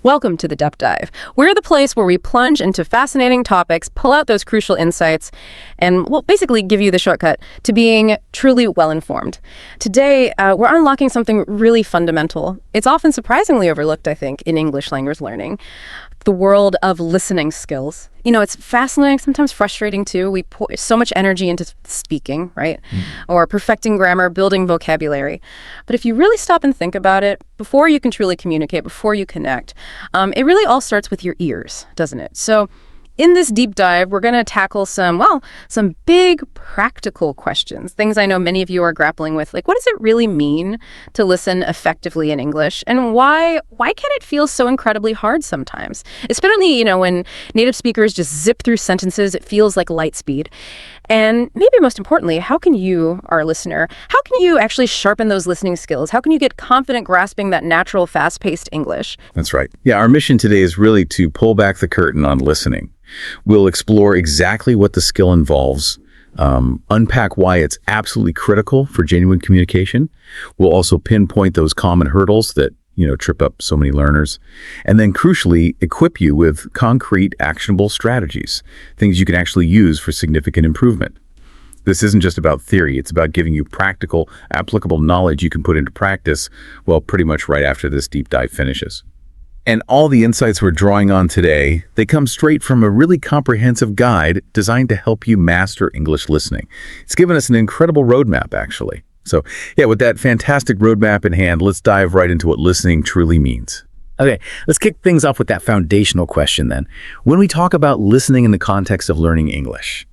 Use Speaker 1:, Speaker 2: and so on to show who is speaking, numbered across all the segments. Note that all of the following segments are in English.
Speaker 1: Welcome to the Depth Dive. We're the place where we plunge into fascinating topics, pull out those crucial insights, and we'll basically give you the shortcut to being truly well-informed. Today, we're unlocking something really fundamental. It's often surprisingly overlooked, I think, in English language learning. The world of listening skills. You know, it's fascinating, sometimes frustrating too. We pour so much energy into speaking, right? Or perfecting grammar, building vocabulary. But if you really stop and think about it, before you can truly communicate, before you connect, it really all starts with your ears, doesn't it? So in this deep dive, we're going to tackle some big practical questions, things I know many of you are grappling with, like what does it really mean to listen effectively in English? And why can it feel so incredibly hard sometimes? Especially, you know, when native speakers just zip through sentences, it feels like light speed. And maybe most importantly, how can you, our listener, how can you actually sharpen those listening skills? How can you get confident grasping that natural, fast-paced English?
Speaker 2: That's right. Yeah, our mission today is really to pull back the curtain on listening. We'll explore exactly what the skill involves, unpack why it's absolutely critical for genuine communication. We'll also pinpoint those common hurdles that, trip up so many learners. And then crucially, equip you with concrete, actionable strategies, things you can actually use for significant improvement. This isn't just about theory. It's about giving you practical, applicable knowledge you can put into practice, well, pretty much right after this deep dive finishes. And all the insights we're drawing on today, they come straight from a really comprehensive guide designed to help you master English listening. It's given us an incredible roadmap, actually. So, yeah, with that fantastic roadmap in hand, let's dive right into what listening truly means.
Speaker 3: Okay, let's kick things off with that foundational question then. When we talk about listening in the context of learning English,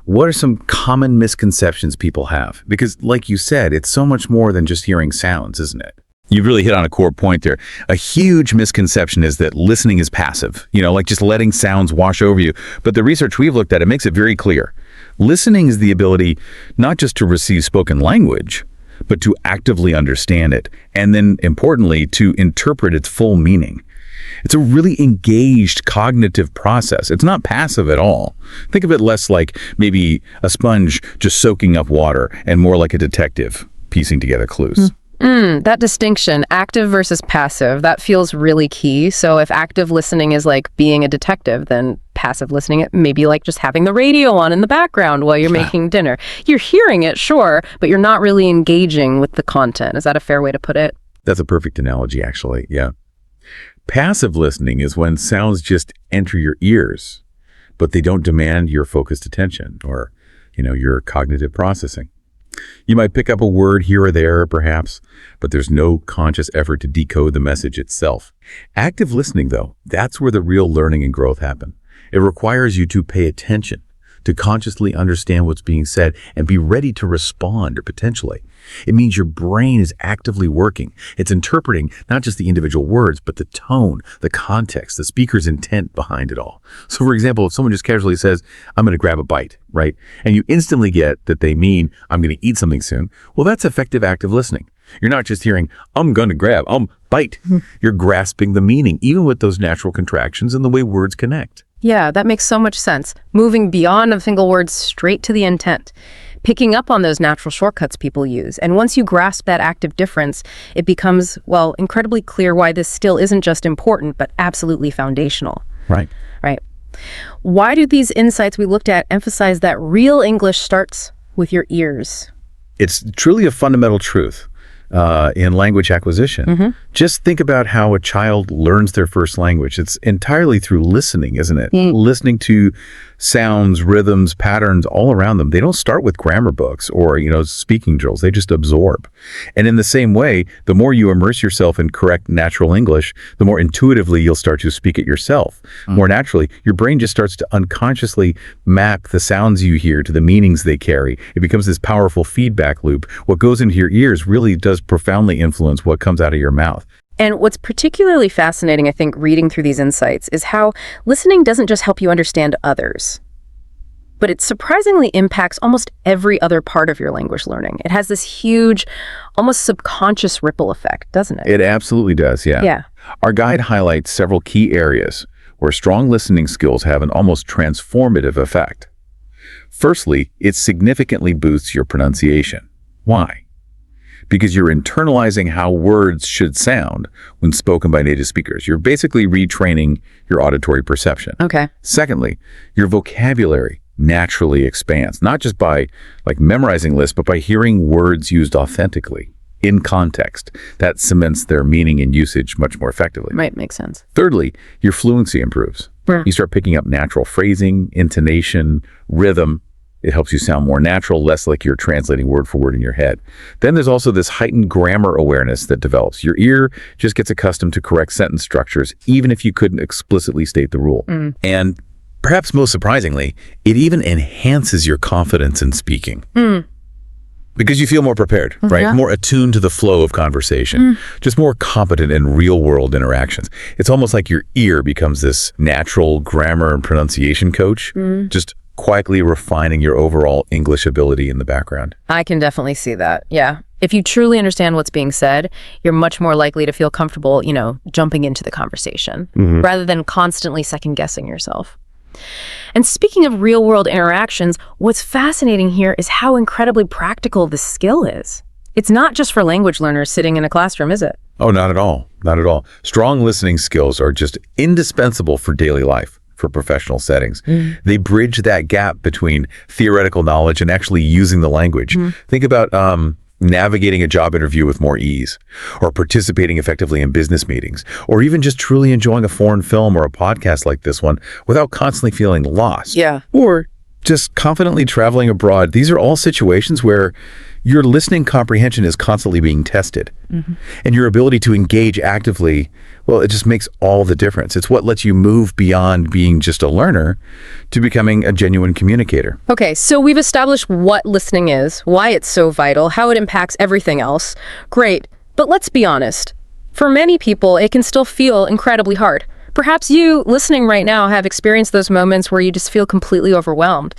Speaker 3: what are some common misconceptions people have? Because, like you said, it's so much more than just hearing sounds, isn't it?
Speaker 2: You've really hit on a core point there. A huge misconception is that listening is passive, like just letting sounds wash over you. But the research we've looked at, it makes it very clear. Listening is the ability not just to receive spoken language, but to actively understand it, and then, importantly, to interpret its full meaning. It's a really engaged cognitive process. It's not passive at all. Think of it less like maybe a sponge just soaking up water and more like a detective piecing together clues.
Speaker 1: That distinction, active versus passive, that feels really key. So if active listening is like being a detective, then passive listening, it may be like just having the radio on in the background while you're making dinner. You're hearing it, sure, but you're not really engaging with the content. Is that a fair way to put it?
Speaker 2: That's a perfect analogy, actually, yeah. Passive listening is when sounds just enter your ears, but they don't demand your focused attention or, your cognitive processing. You might pick up a word here or there, perhaps, but there's no conscious effort to decode the message itself. Active listening, though, that's where the real learning and growth happen. It requires you to pay attention, to consciously understand what's being said and be ready to respond or potentially. It means your brain is actively working. It's interpreting not just the individual words, but the tone, the context, the speaker's intent behind it all. So for example, if someone just casually says, I'm going to grab a bite, right? And you instantly get that they mean, I'm going to eat something soon. Well, that's effective active listening. You're not just hearing, I'm going to grab, bite. You're grasping the meaning, even with those natural contractions and the way words connect.
Speaker 1: Yeah, that makes so much sense. Moving beyond a single word straight to the intent. Picking up on those natural shortcuts people use. And once you grasp that active difference, it becomes, incredibly clear why this still isn't just important, but absolutely foundational.
Speaker 2: Right.
Speaker 1: Right. Why do these insights we looked at emphasize that real English starts with your ears?
Speaker 2: It's truly a fundamental truth in language acquisition. Just think about how a child learns their first language. It's entirely through listening, isn't it? Listening to sounds, rhythms, patterns all around them. They don't start with grammar books or, speaking drills. They just absorb. And in the same way, the more you immerse yourself in correct natural English, the more intuitively you'll start to speak it yourself. More naturally, your brain just starts to unconsciously map the sounds you hear to the meanings they carry. It becomes this powerful feedback loop. What goes into your ears really does profoundly influence what comes out of your mouth.
Speaker 1: And what's particularly fascinating, I think, reading through these insights is how listening doesn't just help you understand others, but it surprisingly impacts almost every other part of your language learning. It has this huge, almost subconscious ripple effect, doesn't it?
Speaker 2: It absolutely does, yeah.
Speaker 1: Yeah.
Speaker 2: Our guide highlights several key areas where strong listening skills have an almost transformative effect. Firstly, it significantly boosts your pronunciation. Why? because you're internalizing how words should sound when spoken by native speakers. You're basically retraining your auditory perception.
Speaker 1: Okay.
Speaker 2: Secondly, your vocabulary naturally expands, not just by memorizing lists, but by hearing words used authentically in context. That cements their meaning and usage much more effectively.
Speaker 1: Right, makes sense.
Speaker 2: Thirdly, your fluency improves. You start picking up natural phrasing, intonation, rhythm. It helps you sound more natural, less like you're translating word for word in your head. Then there's also this heightened grammar awareness that develops. Your ear just gets accustomed to correct sentence structures, even if you couldn't explicitly state the rule. And perhaps most surprisingly, it even enhances your confidence in speaking. Because you feel more prepared, right?
Speaker 1: Yeah.
Speaker 2: More attuned to the flow of conversation, just more competent in real-world interactions. It's almost like your ear becomes this natural grammar and pronunciation coach, just quietly refining your overall English ability in the background.
Speaker 1: I can definitely see that. Yeah. If you truly understand what's being said, you're much more likely to feel comfortable, jumping into the conversation rather than constantly second-guessing yourself. And speaking of real-world interactions, what's fascinating here is how incredibly practical this skill is. It's not just for language learners sitting in a classroom, is it?
Speaker 2: Oh, not at all. Not at all. Strong listening skills are just indispensable for daily life, for professional settings. They bridge that gap between theoretical knowledge and actually using the language. Think about navigating a job interview with more ease, or participating effectively in business meetings, or even just truly enjoying a foreign film or a podcast like this one without constantly feeling lost.
Speaker 1: Yeah.
Speaker 2: Or just confidently traveling abroad. These are all situations where your listening comprehension is constantly being tested. And your ability to engage actively, well, it just makes all the difference. It's what lets you move beyond being just a learner to becoming a genuine communicator.
Speaker 1: Okay, so we've established what listening is, why it's so vital, how it impacts everything else. Great, but let's be honest. For many people, it can still feel incredibly hard. Perhaps you, listening right now, have experienced those moments where you just feel completely overwhelmed.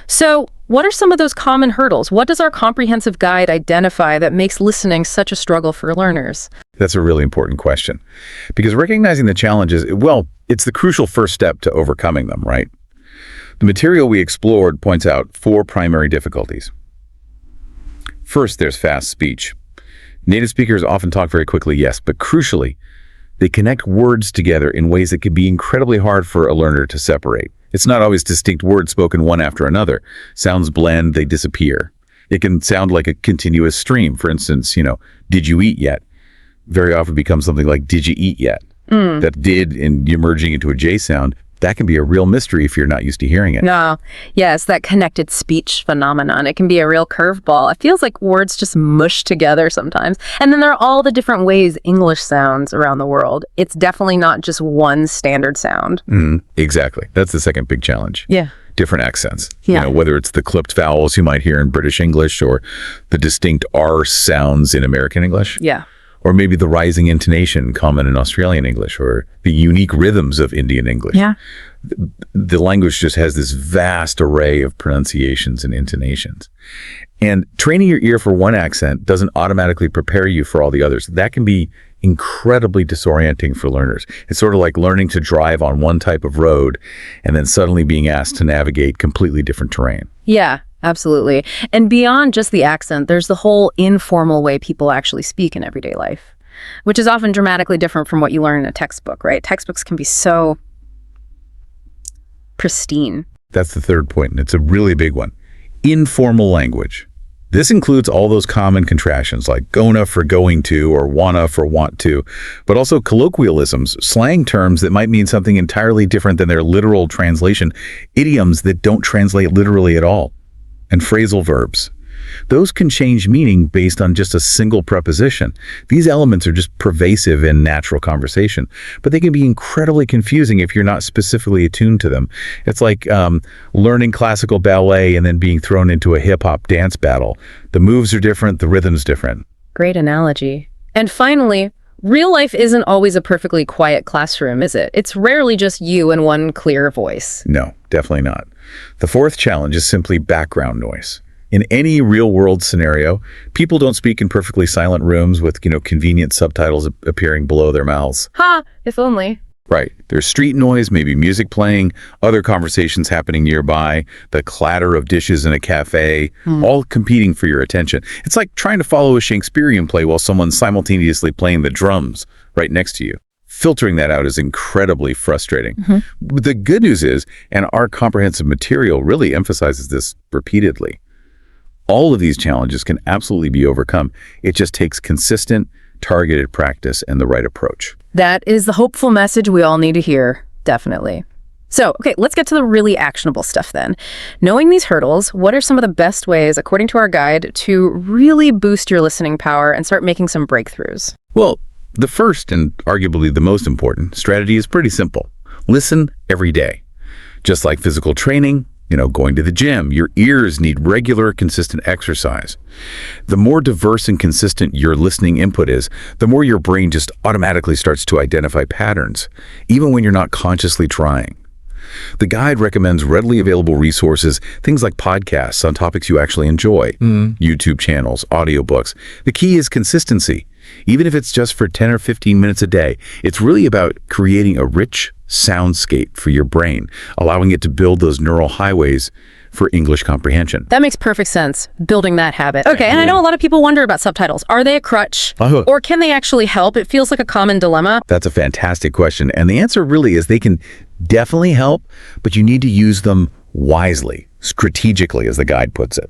Speaker 1: So, what are some of those common hurdles? What does our comprehensive guide identify that makes listening such a struggle for learners?
Speaker 2: That's a really important question. Because recognizing the challenges, well, it's the crucial first step to overcoming them, right? The material we explored points out 4 primary difficulties. First, there's fast speech. Native speakers often talk very quickly, yes, but crucially, they connect words together in ways that can be incredibly hard for a learner to separate. It's not always distinct words spoken one after another. Sounds blend, they disappear. It can sound like a continuous stream. For instance, did you eat yet? Very often becomes something like, did you eat yet? That did, and you're merging into a J sound, that can be a real mystery if you're not used to hearing it.
Speaker 1: No. Yes, that connected speech phenomenon. It can be a real curveball. It feels like words just mush together sometimes. And then there are all the different ways English sounds around the world. It's definitely not just one standard sound.
Speaker 2: Exactly. That's the second big challenge.
Speaker 1: Yeah.
Speaker 2: Different accents.
Speaker 1: Yeah.
Speaker 2: Whether it's the clipped vowels you might hear in British English or the distinct R sounds in American English.
Speaker 1: Yeah.
Speaker 2: Or maybe the rising intonation common in Australian English, or the unique rhythms of Indian English.
Speaker 1: Yeah.
Speaker 2: The language just has this vast array of pronunciations and intonations. And training your ear for one accent doesn't automatically prepare you for all the others. That can be incredibly disorienting for learners. It's sort of like learning to drive on one type of road and then suddenly being asked to navigate completely different terrain.
Speaker 1: Yeah. Absolutely. And beyond just the accent, there's the whole informal way people actually speak in everyday life, which is often dramatically different from what you learn in a textbook, right? Textbooks can be so pristine.
Speaker 2: That's the third point, and it's a really big one. Informal language. This includes all those common contractions like gonna for going to or wanna for want to, but also colloquialisms, slang terms that might mean something entirely different than their literal translation, idioms that don't translate literally at all, and phrasal verbs. Those can change meaning based on just a single preposition. These elements are just pervasive in natural conversation, but they can be incredibly confusing if you're not specifically attuned to them. It's like learning classical ballet and then being thrown into a hip-hop dance battle. The moves are different, the rhythm's different.
Speaker 1: Great analogy. And finally, real life isn't always a perfectly quiet classroom, is it? It's rarely just you and one clear voice.
Speaker 2: No, definitely not. The fourth challenge is simply background noise. In any real-world scenario, people don't speak in perfectly silent rooms with, convenient subtitles appearing below their mouths.
Speaker 1: Ha! If only.
Speaker 2: Right. There's street noise, maybe music playing, other conversations happening nearby, the clatter of dishes in a cafe, all competing for your attention. It's like trying to follow a Shakespearean play while someone's simultaneously playing the drums right next to you. Filtering that out is incredibly frustrating. The good news is, and our comprehensive material really emphasizes this repeatedly, all of these challenges can absolutely be overcome. It just takes consistent, targeted practice and the right approach.
Speaker 1: That is the hopeful message we all need to hear, definitely. So, okay, let's get to the really actionable stuff then. Knowing these hurdles, what are some of the best ways, according to our guide, to really boost your listening power and start making some breakthroughs?
Speaker 2: Well, the first and arguably the most important strategy is pretty simple. Listen every day. Just like physical training, going to the gym, your ears need regular, consistent exercise. The more diverse and consistent your listening input is, the more your brain just automatically starts to identify patterns, even when you're not consciously trying. The guide recommends readily available resources, things like podcasts on topics you actually enjoy, YouTube channels, audiobooks. The key is consistency. Even if it's just for 10 or 15 minutes a day, it's really about creating a rich soundscape for your brain, allowing it to build those neural highways for English comprehension.
Speaker 1: That makes perfect sense, building that habit. Okay, and I know a lot of people wonder about subtitles. Are they a crutch? Or can they actually help? It feels like a common dilemma.
Speaker 2: That's a fantastic question. And the answer really is they can definitely help, but you need to use them wisely, strategically, as the guide puts it.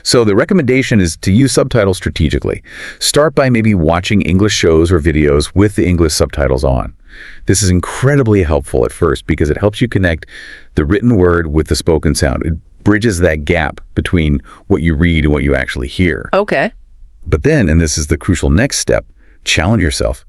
Speaker 2: So the recommendation is to use subtitles strategically. Start by maybe watching English shows or videos with the English subtitles on. This is incredibly helpful at first because it helps you connect the written word with the spoken sound. It bridges that gap between what you read and what you actually hear.
Speaker 1: Okay.
Speaker 2: But then, and this is the crucial next step, challenge yourself.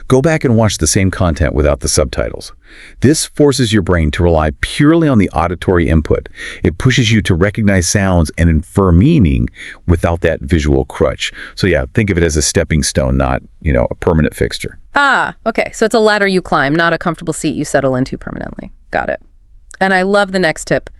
Speaker 2: Go back and watch the same content without the subtitles. This forces your brain to rely purely on the auditory input. It pushes you to recognize sounds and infer meaning without that visual crutch. So yeah, think of it as a stepping stone, not, a permanent fixture.
Speaker 1: Ah, okay. So it's a ladder you climb, not a comfortable seat you settle into permanently. Got it. And I love the next tip.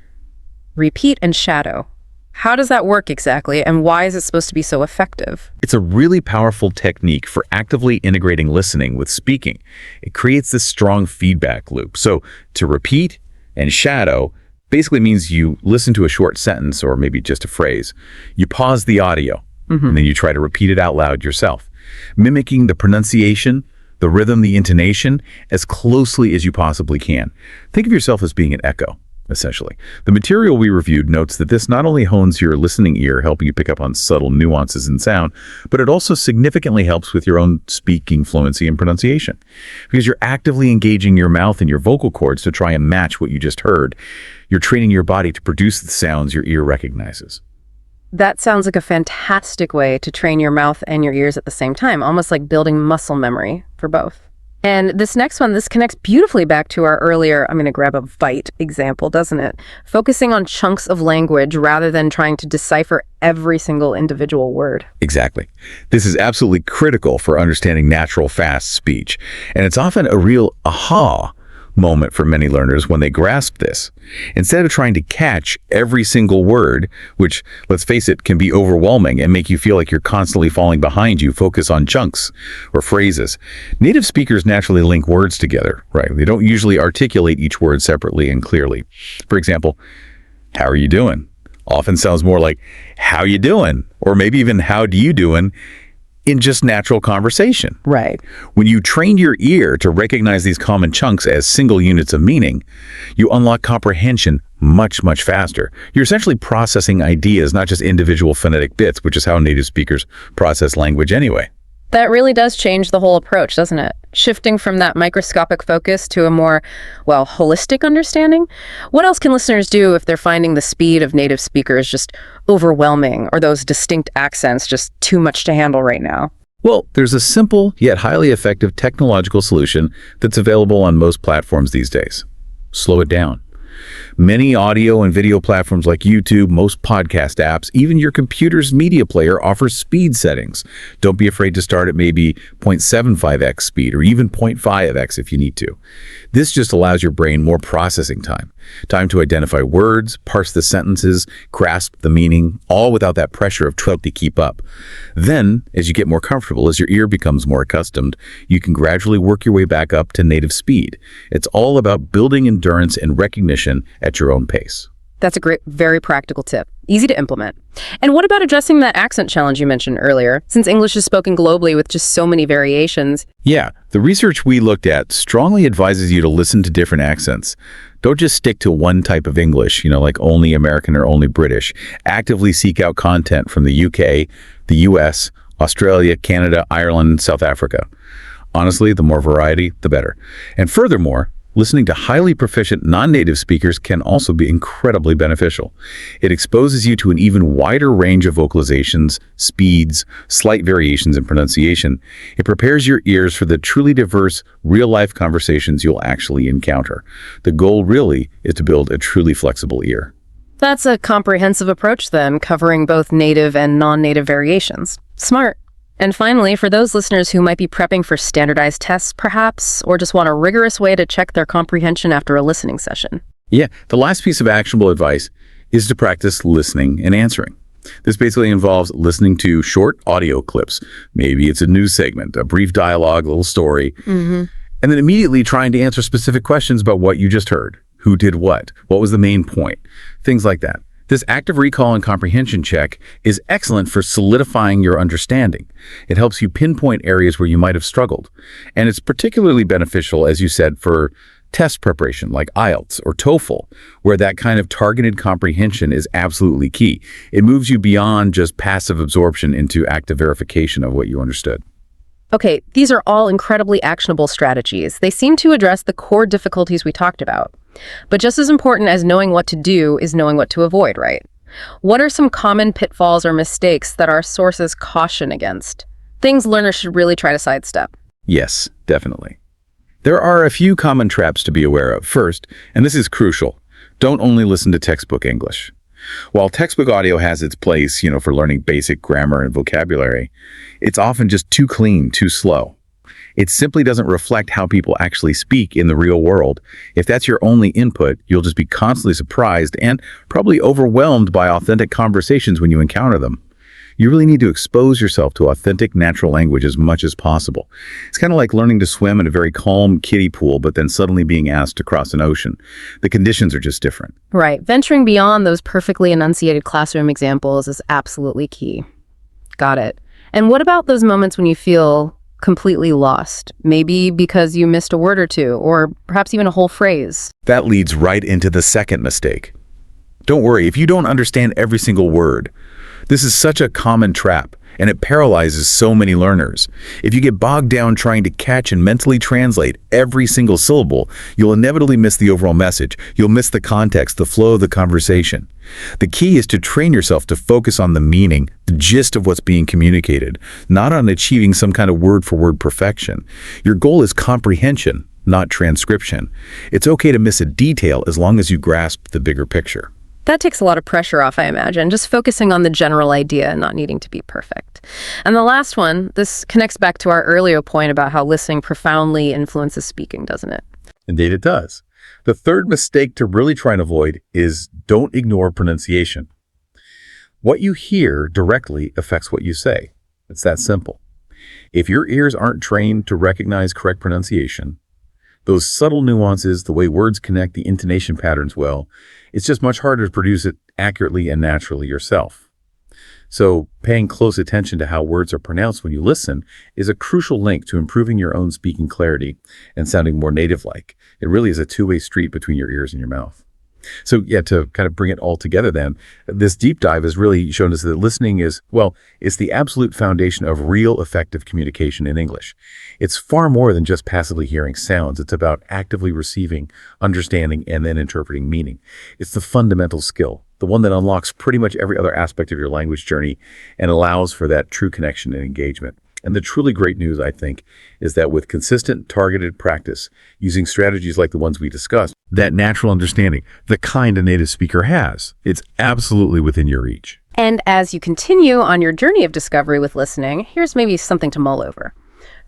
Speaker 1: Repeat and shadow. How does that work exactly, and why is it supposed to be so effective?
Speaker 2: It's a really powerful technique for actively integrating listening with speaking. It creates this strong feedback loop. So to repeat and shadow basically means you listen to a short sentence or maybe just a phrase. You pause the audio, and then you try to repeat it out loud yourself, mimicking the pronunciation, the rhythm, the intonation as closely as you possibly can. Think of yourself as being an echo. Essentially. The material we reviewed notes that this not only hones your listening ear, helping you pick up on subtle nuances in sound, but it also significantly helps with your own speaking fluency and pronunciation. Because you're actively engaging your mouth and your vocal cords to try and match what you just heard. You're training your body to produce the sounds your ear recognizes.
Speaker 1: That sounds like a fantastic way to train your mouth and your ears at the same time, almost like building muscle memory for both. And this next one, this connects beautifully back to our earlier, I'm going to grab a fight example, doesn't it? Focusing on chunks of language rather than trying to decipher every single individual word.
Speaker 2: Exactly. This is absolutely critical for understanding natural, fast speech. And it's often a real aha moment for many learners when they grasp this. Instead of trying to catch every single word, which, let's face it, can be overwhelming and make you feel like you're constantly falling behind, you focus on chunks or phrases. Native speakers naturally link words together, right? They don't usually articulate each word separately and clearly. For example, how are you doing? Often sounds more like, how you doing? Or maybe even, how do you doing? In just natural conversation.
Speaker 1: Right.
Speaker 2: When you train your ear to recognize these common chunks as single units of meaning, you unlock comprehension much, much faster. You're essentially processing ideas, not just individual phonetic bits, which is how native speakers process language anyway.
Speaker 1: That really does change the whole approach, doesn't it? Shifting from that microscopic focus to a more, holistic understanding. What else can listeners do if they're finding the speed of native speakers just overwhelming or those distinct accents just too much to handle right now?
Speaker 2: Well, there's a simple yet highly effective technological solution that's available on most platforms these days. Slow it down.
Speaker 3: Many audio and video platforms like YouTube, most podcast apps, even your computer's media player offers speed settings. Don't be afraid to start at maybe 0.75x speed or even 0.5x if you need to. This just allows your brain more processing time. Time to identify words, parse the sentences, grasp the meaning, all without that pressure of trying to keep up. Then, as you get more comfortable, as your ear becomes more accustomed, you can gradually work your way back up to native speed. It's all about building endurance and recognition at your own pace.
Speaker 1: That's a great, very practical tip. Easy to implement. And what about addressing that accent challenge you mentioned earlier? Since English is spoken globally with just so many variations.
Speaker 3: Yeah, the research we looked at strongly advises you to listen to different accents. Don't just stick to one type of English, like only American or only British. Actively seek out content from the UK, the US, Australia, Canada, Ireland, South Africa. Honestly, the more variety, the better. And furthermore, listening to highly proficient non-native speakers can also be incredibly beneficial. It exposes you to an even wider range of vocalizations, speeds, slight variations in pronunciation. It prepares your ears for the truly diverse, real-life conversations you'll actually encounter. The goal really is to build a truly flexible ear.
Speaker 1: That's a comprehensive approach then, covering both native and non-native variations. Smart. And finally, for those listeners who might be prepping for standardized tests, perhaps, or just want a rigorous way to check their comprehension after a listening session.
Speaker 3: Yeah, the last piece of actionable advice is to practice listening and answering. This basically involves listening to short audio clips. Maybe it's a news segment, a brief dialogue, a little story, and then immediately trying to answer specific questions about what you just heard. Who did what? What was the main point? Things like that. This active recall and comprehension check is excellent for solidifying your understanding. It helps you pinpoint areas where you might have struggled. And it's particularly beneficial, as you said, for test preparation like Ielts or TOEFL, where that kind of targeted comprehension is absolutely key. It moves you beyond just passive absorption into active verification of what you understood.
Speaker 1: Okay, these are all incredibly actionable strategies. They seem to address the core difficulties we talked about. But just as important as knowing what to do is knowing what to avoid, right? What are some common pitfalls or mistakes that our sources caution against? Things learners should really try to sidestep.
Speaker 3: Yes, definitely. There are a few common traps to be aware of. First, and this is crucial, don't only listen to textbook English. While textbook audio has its place, for learning basic grammar and vocabulary, it's often just too clean, too slow. It simply doesn't reflect how people actually speak in the real world. If that's your only input, you'll just be constantly surprised and probably overwhelmed by authentic conversations when you encounter them. You really need to expose yourself to authentic natural language as much as possible. It's kind of like learning to swim in a very calm kiddie pool, but then suddenly being asked to cross an ocean. The conditions are just different.
Speaker 1: Right. Venturing beyond those perfectly enunciated classroom examples is absolutely key. Got it. And what about those moments when you feel completely lost? Maybe because you missed a word or two, or perhaps even a whole phrase.
Speaker 3: That leads right into the second mistake. Don't worry if you don't understand every single word. This is such a common trap, and it paralyzes so many learners. If you get bogged down trying to catch and mentally translate every single syllable, you'll inevitably miss the overall message. You'll miss the context, the flow of the conversation. The key is to train yourself to focus on the meaning, the gist of what's being communicated, not on achieving some kind of word-for-word perfection. Your goal is comprehension, not transcription. It's okay to miss a detail as long as you grasp the bigger picture.
Speaker 1: That takes a lot of pressure off, I imagine, just focusing on the general idea and not needing to be perfect. And the last one, this connects back to our earlier point about how listening profoundly influences speaking, doesn't it?
Speaker 2: Indeed it does. The third mistake to really try and avoid is don't ignore pronunciation. What you hear directly affects what you say. It's that simple. If your ears aren't trained to recognize correct pronunciation, those subtle nuances, the way words connect, the intonation patterns well, it's just much harder to produce it accurately and naturally yourself. So paying close attention to how words are pronounced when you listen is a crucial link to improving your own speaking clarity and sounding more native-like. It really is a two-way street between your ears and your mouth. So yeah, to kind of bring it all together then, this deep dive has really shown us that listening is, it's the absolute foundation of real effective communication in English. It's far more than just passively hearing sounds. It's about actively receiving, understanding, and then interpreting meaning. It's the fundamental skill, the one that unlocks pretty much every other aspect of your language journey and allows for that true connection and engagement. And the truly great news, I think, is that with consistent, targeted practice, using strategies like the ones we discussed, that natural understanding, the kind a native speaker has, it's absolutely within your reach.
Speaker 1: And as you continue on your journey of discovery with listening, here's maybe something to mull over.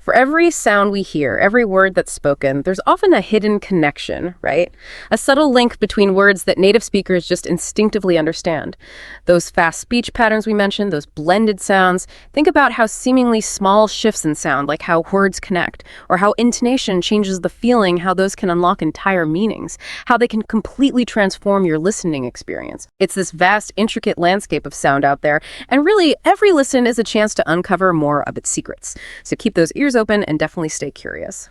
Speaker 1: For every sound we hear, every word that's spoken, there's often a hidden connection, right? A subtle link between words that native speakers just instinctively understand. Those fast speech patterns we mentioned, those blended sounds, think about how seemingly small shifts in sound, like how words connect, or how intonation changes the feeling, how those can unlock entire meanings, how they can completely transform your listening experience. It's this vast, intricate landscape of sound out there, and really, every listen is a chance to uncover more of its secrets. So keep those ears open and definitely stay curious.